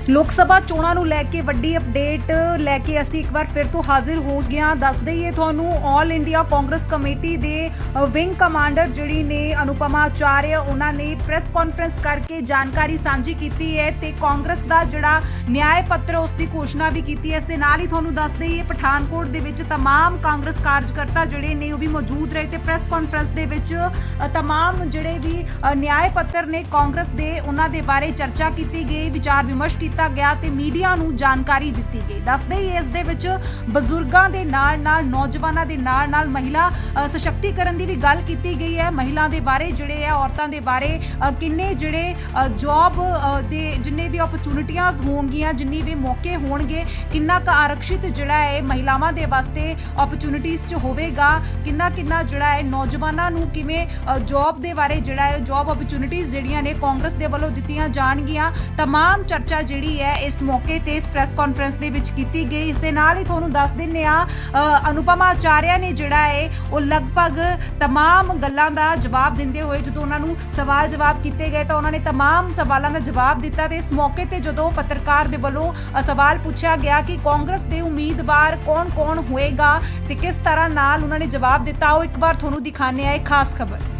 लोक सभा चोणां ਨੂੰ ਲੈ ਕੇ ਵੱਡੀ ਅਪਡੇਟ ਲੈ ਕੇ ਅਸੀਂ ਇੱਕ ਵਾਰ ਫਿਰ ਤੋਂ ਹਾਜ਼ਰ ਹੋ ਗਏ ਹਾਂ। ਦੱਸ ਦਈਏ ਤੁਹਾਨੂੰ ਆਲ ਇੰਡੀਆ ਕਾਂਗਰਸ ਕਮੇਟੀ ਦੇ ਵਿੰਗ ਕਮਾਂਡਰ ਜਿਹੜੀ ਨੇ ਅਨੁਪਮਾ ਆਚਾਰਿਆ ਉਹਨਾਂ ਨੇ ਪ੍ਰੈਸ ਕਾਨਫਰੰਸ ਕਰਕੇ ਜਾਣਕਾਰੀ ਸਾਂਝੀ ਕੀਤੀ ਹੈ ਤੇ ਕਾਂਗਰਸ ਦਾ ਜਿਹੜਾ ਨਿਆਂ ਪੱਤਰ ਉਸ ਦੀ ਘੋਸ਼ਣਾ ਵੀ ਕੀਤੀ ਹੈ। ਇਸ ਦੇ ਨਾਲ ਹੀ ਤੁਹਾਨੂੰ ਦੱਸ ਦਈਏ ਪਠਾਨਕੋਟ ਦੇ ਵਿੱਚ तमाम ਕਾਂਗਰਸ ਕਾਰਜਕਰਤਾ ਜਿਹੜੇ ਨੇ ਉਹ ਵੀ ਮੌਜੂਦ ਰਹੇ ਤੇ ਪ੍ਰੈਸ ਕਾਨਫਰੰਸ ਦੇ ਵਿੱਚ तमाम ਜਿਹੜੇ ਵੀ ਨਿਆਂ ਪੱਤਰ ਨੇ ਕਾਂਗਰਸ ਦੇ ਉਹਨਾਂ ਦੇ ਬਾਰੇ ਚਰਚਾ ਕੀਤੀ ਗਈ, ਵਿਚਾਰ ਵਿਮਰਸ਼ ਕੀਤਾ ਗਿਆ ਤੇ मीडिया ਨੂੰ ਜਾਣਕਾਰੀ ਦਿੱਤੀ ਗਈ। ਦੱਸਦੇ ਹੀ ਇਸ ਦੇ ਵਿੱਚ ਬਜ਼ੁਰਗਾਂ ਦੇ ਨਾਲ ਨੌਜਵਾਨਾਂ ਦੇ ਨਾਲ ਮਹਿਲਾ ਸਸ਼ਕਤੀਕਰਨ ਦੀ ਵੀ ਗੱਲ ਕੀਤੀ ਗਈ ਹੈ। ਮਹਿਲਾ ਦੇ ਬਾਰੇ ਜਿਹੜੇ ਆ ਔਰਤਾਂ ਦੇ ਬਾਰੇ ਕਿੰਨੇ ਜਿਹੜੇ ਜੌਬ ਦੇ ਜਿੰਨੇ ਵੀ ਓਪਰਚੁਨਿਟੀਆਂ ਹੋਣਗੀਆਂ, ਜਿੰਨੇ ਵੀ ਮੌਕੇ ਹੋਣਗੇ, ਕਿੰਨਾ ਕੁ ਆਰਕਸ਼ਿਤ ਜਿਹੜਾ ਹੈ ਮਹਿਲਾਵਾਂ ਦੇ ਵਾਸਤੇ ਓਪਰਚੁਨਿਟੀਜ਼ 'ਚ ਹੋਵੇਗਾ, ਕਿੰਨਾ ਜਿਹੜਾ ਹੈ ਨੌਜਵਾਨਾਂ ਨੂੰ ਕਿਵੇਂ ਜੌਬ ਦੇ ਬਾਰੇ ਜਿਹੜਾ ਹੈ ਜੌਬ ਓਪਰਚੁਨਿਟੀਜ਼ ਜਿਹੜੀਆਂ ਨੇ ਕਾਂਗਰਸ ਦੇ ਵੱਲੋਂ ਦਿੱਤੀਆਂ ਜਾਣਗੀਆਂ। तमाम ਚਰਚਾ ਜਿਹੜੀ ਹੈ ਇਸ ਮੌਕੇ ਤੇ ਇਸ ਪ੍ਰੈਸ ਕਾਨਫਰੰਸ ਦੇ ਵਿੱਚ ਕੀਤੀ ਗਈ। ਇਸ ਦੇ ਨਾਲ ਹੀ ਤੁਹਾਨੂੰ ਦੱਸ ਦਿੰਨੇ ਆ ਅਨੁਪਮਾ ਆਚਾਰਿਆ ਨੇ ਜਿਹੜਾ ਹੈ ਉਹ ਲਗਭਗ तमाम ਗੱਲਾਂ ਦਾ ਜਵਾਬ ਦਿੰਦੇ ਹੋਏ ਜਦੋਂ ਉਹਨਾਂ ਨੂੰ ਸਵਾਲ ਜਵਾਬ ਕੀਤੇ ਗਏ ਤਾਂ ਉਹਨਾਂ ਨੇ तमाम ਸਵਾਲਾਂ ਦਾ ਜਵਾਬ ਦਿੱਤਾ ਤੇ ਇਸ ਮੌਕੇ ਤੇ ਜਦੋਂ ਪੱਤਰਕਾਰ ਦੇ ਵੱਲੋਂ ਸਵਾਲ ਪੁੱਛਿਆ ਗਿਆ ਕਿ ਕਾਂਗਰਸ ਦੇ ਉਮੀਦਵਾਰ ਕੌਣ ਹੋਏਗਾ ਤੇ ਕਿਸ ਤਰ੍ਹਾਂ ਨਾਲ ਉਹਨਾਂ ਨੇ ਜਵਾਬ ਦਿੱਤਾ, ਉਹ ਇੱਕ ਵਾਰ ਤੁਹਾਨੂੰ ਦਿਖਾਣੇ ਆ ਇੱਕ ਖਾਸ ਖਬਰ।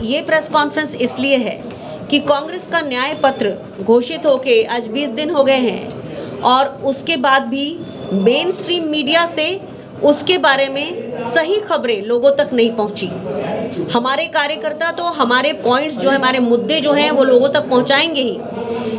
ये प्रेस कॉन्फ्रेंस इसलिए है कि कांग्रेस का न्याय पत्र घोषित होके आज 20 दिन हो गए हैं और उसके बाद भी मेन स्ट्रीम मीडिया से उसके बारे में सही खबरें लोगों तक नहीं पहुंची। हमारे कार्यकर्ता तो हमारे पॉइंट्स जो है, हमारे मुद्दे जो हैं वो लोगों तक पहुंचाएंगे ही,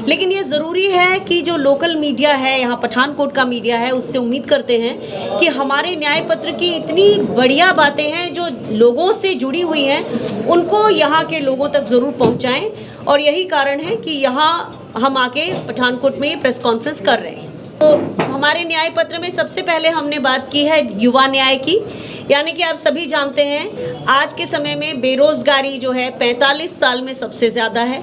लेकिन ये ज़रूरी है कि जो लोकल मीडिया है, यहाँ पठानकोट का मीडिया है, उससे उम्मीद करते हैं कि हमारे न्याय पत्र की इतनी बढ़िया बातें हैं जो लोगों से जुड़ी हुई हैं, उनको यहाँ के लोगों तक ज़रूर पहुँचाएँ। और यही कारण है कि यहाँ हम आके पठानकोट में प्रेस कॉन्फ्रेंस कर रहे हैं। तो हमारे न्याय पत्र में सबसे पहले हमने बात की है युवा न्याय की, यानी कि आप सभी जानते हैं आज के समय में बेरोजगारी जो है 45 साल में सबसे ज़्यादा है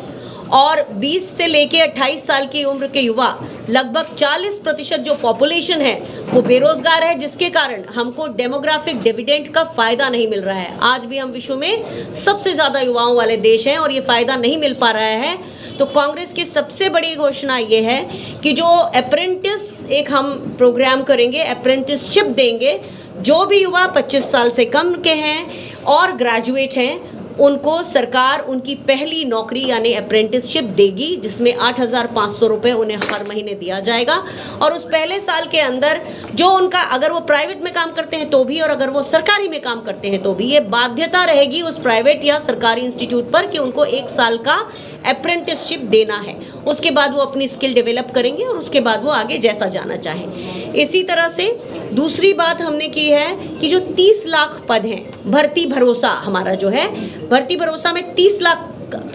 और 20 से लेके 28 साल की उम्र के युवा लगभग 40% जो पॉपुलेशन है वो बेरोजगार है, जिसके कारण हमको डेमोग्राफिक डिविडेंड का फ़ायदा नहीं मिल रहा है। आज भी हम विश्व में सबसे ज़्यादा युवाओं वाले देश हैं और ये फ़ायदा नहीं मिल पा रहा है। तो कांग्रेस की सबसे बड़ी घोषणा ये है कि जो अप्रेंटिस एक हम प्रोग्राम करेंगे, अप्रेंटिसशिप देंगे। जो भी युवा 25 साल से कम के हैं और ग्रेजुएट हैं उनको सरकार उनकी पहली नौकरी यानी अप्रेंटिसशिप देगी, जिसमें 8,500 रुपये उन्हें हर महीने दिया जाएगा। और उस पहले साल के अंदर जो उनका, अगर वो प्राइवेट में काम करते हैं तो भी और अगर वो सरकारी में काम करते हैं तो भी, ये बाध्यता रहेगी उस प्राइवेट या सरकारी इंस्टीट्यूट पर कि उनको 1 साल का अप्रेंटिसशिप देना है। उसके बाद वो अपनी स्किल डेवलप करेंगे और उसके बाद वो आगे जैसा जाना चाहें। इसी तरह से दूसरी बात हमने की है कि जो 30 लाख पद हैं, भर्ती भरोसा हमारा जो है, भर्ती भरोसा में 30 लाख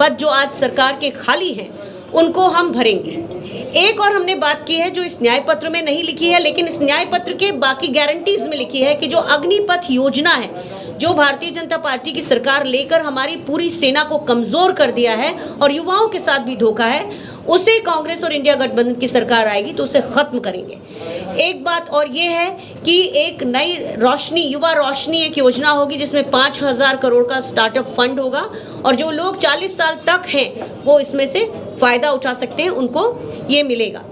पद जो आज सरकार के खाली हैं उनको हम भरेंगे। एक और हमने बात की है जो इस न्याय पत्र में नहीं लिखी है लेकिन इस न्याय पत्र के बाकी गारंटीज में लिखी है कि जो अग्निपथ योजना है, जो भारतीय जनता पार्टी की सरकार लेकर हमारी पूरी सेना को कमज़ोर कर दिया है और युवाओं के साथ भी धोखा है, उसे कांग्रेस और इंडिया गठबंधन की सरकार आएगी तो उसे ख़त्म करेंगे। एक बात और ये है कि एक नई रोशनी, युवा रोशनी एक योजना होगी जिसमें 5,000 करोड़ का स्टार्टअप फंड होगा और जो लोग 40 साल तक हैं वो इसमें से फ़ायदा उठा सकते हैं, उनको ये मिलेगा।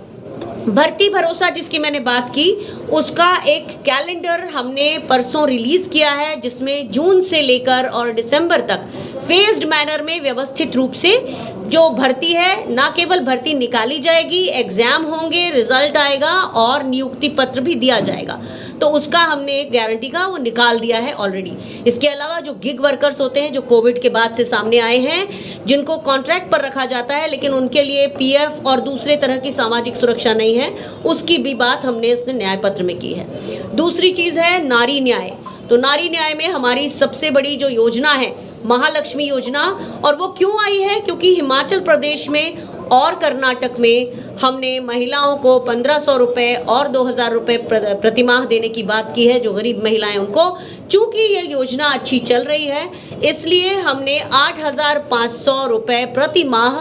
भर्ती भरोसा जिसकी मैंने बात की, उसका एक कैलेंडर हमने परसों रिलीज़ किया है जिसमें जून से लेकर और दिसंबर तक फेज्ड मैनर में व्यवस्थित रूप से जो भर्ती है, ना केवल भर्ती निकाली जाएगी, एग्ज़ाम होंगे, रिजल्ट आएगा और नियुक्ति पत्र भी दिया जाएगा। तो उसका हमने एक गारंटी का वो निकाल दिया है ऑलरेडी। इसके अलावा जो गिग वर्कर्स होते हैं जो कोविड के बाद से सामने आए हैं, जिनको कॉन्ट्रैक्ट पर रखा जाता है लेकिन उनके लिए पीएफ और दूसरे तरह की सामाजिक सुरक्षा नहीं है, उसकी भी बात हमने इस न्याय पत्र में की है। दूसरी चीज़ है नारी न्याय। तो नारी न्याय में हमारी सबसे बड़ी जो योजना है महालक्ष्मी योजना, और वो क्यों आई है क्योंकि हिमाचल प्रदेश में और कर्नाटक में हमने महिलाओं को 1,500 रुपये और 2,000 रुपये प्रतिमाह देने की बात की है, जो गरीब महिलाएं उनको। चूँकि ये योजना अच्छी चल रही है इसलिए हमने 8,500 रुपये प्रति माह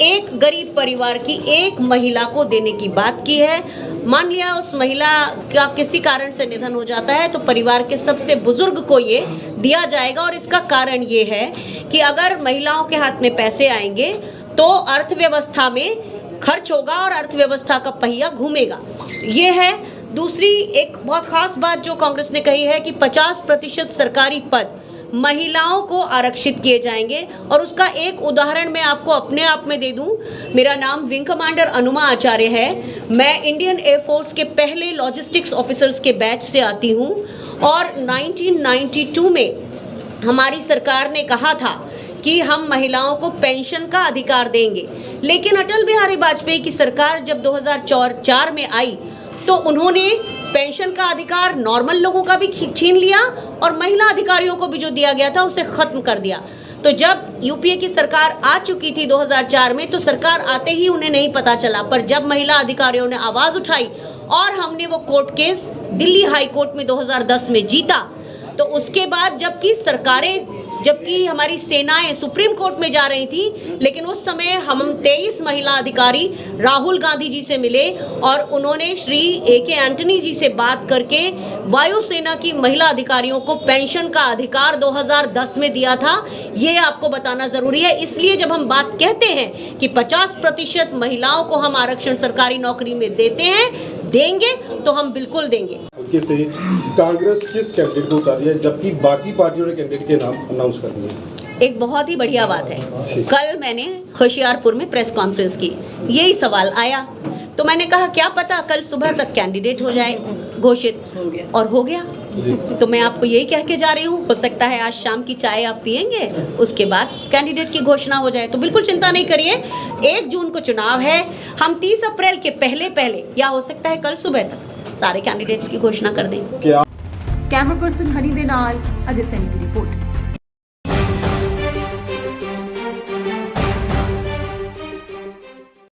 एक गरीब परिवार की एक महिला को देने की बात की है। मान लिया उस महिला का किसी कारण से निधन हो जाता है तो परिवार के सबसे बुजुर्ग को ये दिया जाएगा। और इसका कारण ये है कि अगर महिलाओं के हाथ में पैसे आएंगे तो अर्थव्यवस्था में खर्च होगा और अर्थव्यवस्था का पहिया घूमेगा। ये है। दूसरी एक बहुत खास बात जो कांग्रेस ने कही है कि 50% सरकारी पद महिलाओं को आरक्षित किए जाएंगे, और उसका एक उदाहरण मैं आपको अपने आप में दे दूं। मेरा नाम विंग कमांडर अनुमा आचार्य है। मैं इंडियन एयरफोर्स के पहले लॉजिस्टिक्स ऑफिसर्स के बैच से आती हूं, और 1992 में हमारी सरकार ने कहा था कि हम महिलाओं को पेंशन का अधिकार देंगे, लेकिन अटल बिहारी वाजपेयी की सरकार जब 2004 में आई तो उन्होंने पेंशन का अधिकार नॉर्मल लोगों का भी छीन लिया और महिला अधिकारियों को भी जो दिया गया था उसे खत्म कर दिया। तो जब यूपीए की सरकार आ चुकी थी 2004 में, तो सरकार आते ही उन्हें नहीं पता चला, पर जब महिला अधिकारियों ने आवाज उठाई और हमने वो court case Delhi high court में 2010 में जीता, तो उसके बाद जबकि हमारी सेनाएं सुप्रीम कोर्ट में जा रही थी, लेकिन उस समय हम 23 महिला अधिकारी राहुल गांधी जी से मिले और उन्होंने श्री AK एंटनी जी से बात करके वायुसेना की महिला अधिकारियों को पेंशन का अधिकार 2010 में दिया था। ये आपको बताना जरूरी है। इसलिए जब हम बात कहते हैं कि 50% महिलाओं को हम आरक्षण सरकारी नौकरी में देंगे, तो हम बिल्कुल देंगे। से कांग्रेस किस कैंडिडेट को उतारी है, जबकि बाकी पार्टियों ने कैंडिडेट के नाम अनाउंस कर दिए? एक बहुत ही बढ़िया बात है। कल मैंने होशियारपुर में प्रेस कॉन्फ्रेंस की, यही सवाल आया, तो मैंने कहा क्या पता कल सुबह तक कैंडिडेट हो जाए घोषित, और हो गया। तो मैं आपको यही कह के जा रही हूँ, हो सकता है आज शाम की चाय आप पियेंगे, उसके बाद कैंडिडेट की घोषणा हो जाए। तो बिल्कुल चिंता नहीं करिए, 1 जून को चुनाव है, हम 30 अप्रैल के पहले या हो सकता है कल सुबह तक सारे कैंडिडेट्स की घोषणा कर दें। कैमरा पर्सन हनी दे नाल अजय सैनी की रिपोर्ट।